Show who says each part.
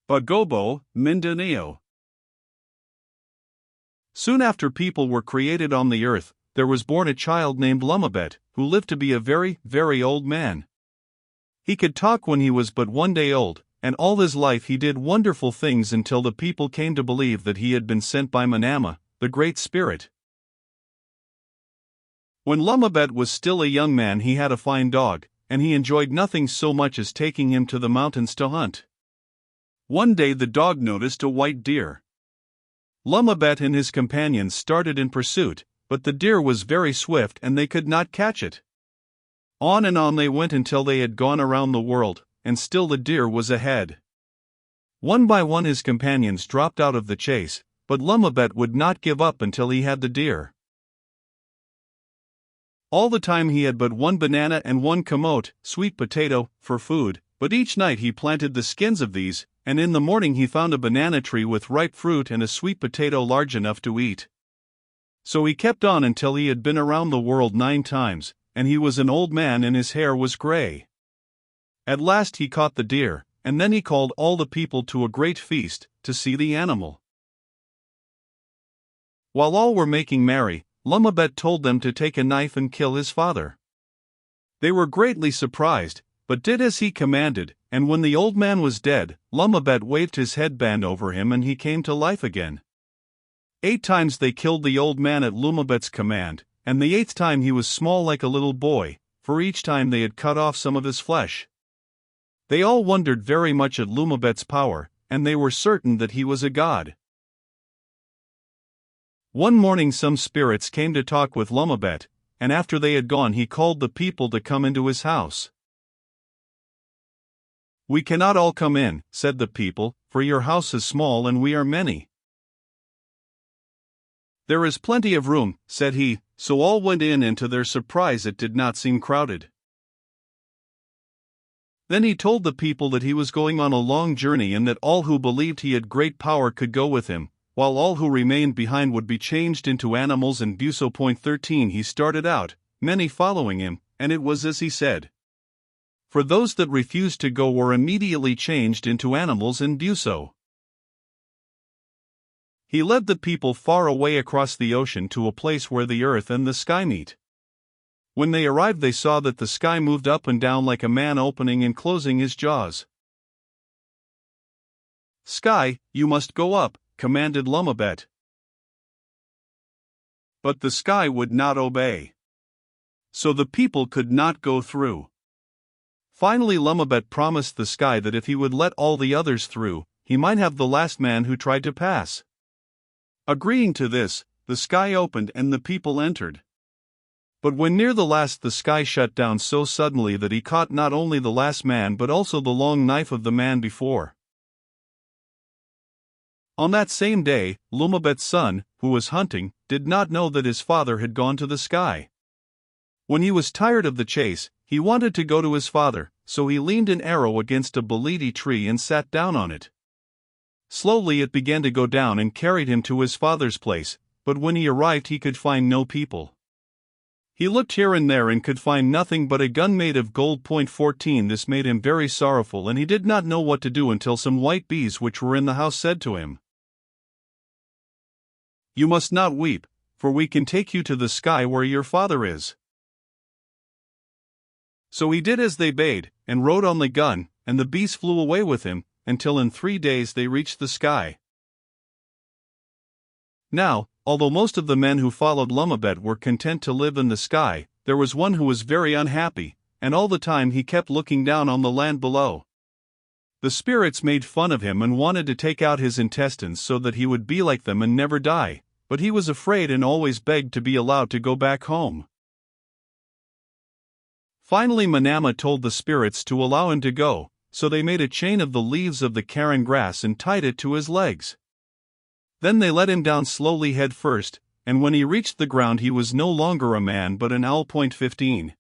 Speaker 1: Bagobo, Mindanao. Soon after people were created on the earth, there was born a child named Lumabet, who lived to be a very, very old man. He could talk when he was but 1 day old, and all his life he did wonderful things until the people came to believe that he had been sent by Manama, the Great Spirit. When Lumabet was still a young man, he had a fine dog, and he enjoyed nothing so much as taking him to the mountains to hunt. One day the dog noticed a white deer. Lumabet and his companions started in pursuit, but the deer was very swift and they could not catch it. On and on they went until they had gone around the world, and still the deer was ahead. One by one his companions dropped out of the chase, but Lumabet would not give up until he had the deer. All the time he had but 1 banana and 1 camote, sweet potato, for food, but each night he planted the skins of these, and in the morning he found a banana tree with ripe fruit and a sweet potato large enough to eat. So he kept on until he had been around the world 9 times, and he was an old man and his hair was gray. At last he caught the deer, and then he called all the people to a great feast, to see the animal. While all were making merry, Lumabet told them to take a knife and kill his father. They were greatly surprised, but did as he commanded, and when the old man was dead, Lumabet waved his headband over him and he came to life again. 8 times they killed the old man at Lumabet's command, and the 8th time he was small like a little boy, for each time they had cut off some of his flesh. They all wondered very much at Lumabet's power, and they were certain that he was a god. One morning some spirits came to talk with Lumabet, and after they had gone he called the people to come into his house. "We cannot all come in," said the people, "for your house is small and we are many." "There is plenty of room," said he, so all went in and to their surprise it did not seem crowded. Then he told the people that he was going on a long journey and that all who believed he had great power could go with him, while all who remained behind would be changed into animals. And Buso. 13 He started out, many following him, and it was as he said. For those that refused to go were immediately changed into animals in Buso. He led the people far away across the ocean to a place where the earth and the sky meet. When they arrived they saw that the sky moved up and down like a man opening and closing his jaws. "Sky, you must go up," commanded Lumabet. But the sky would not obey. So the people could not go through. Finally Lumabet promised the sky that if he would let all the others through, he might have the last man who tried to pass. Agreeing to this, the sky opened and the people entered. But when near the last the sky shut down so suddenly that he caught not only the last man but also the long knife of the man before. On that same day, Lumabet's son, who was hunting, did not know that his father had gone to the sky. When he was tired of the chase, he wanted to go to his father, so he leaned an arrow against a bolete tree and sat down on it. Slowly it began to go down and carried him to his father's place, but when he arrived he could find no people. He looked here and there and could find nothing but a gun made of gold. 14 This made him very sorrowful and he did not know what to do until some white bees which were in the house said to him, "You must not weep, for we can take you to the sky where your father is." So he did as they bade, and rode on the gun, and the bees flew away with him, until in 3 days they reached the sky. Now, although most of the men who followed Lumabet were content to live in the sky, there was one who was very unhappy, and all the time he kept looking down on the land below. The spirits made fun of him and wanted to take out his intestines so that he would be like them and never die, but he was afraid and always begged to be allowed to go back home. Finally Manama told the spirits to allow him to go, so they made a chain of the leaves of the caron grass and tied it to his legs. Then they let him down slowly head first, and when he reached the ground he was no longer a man but an owl. 15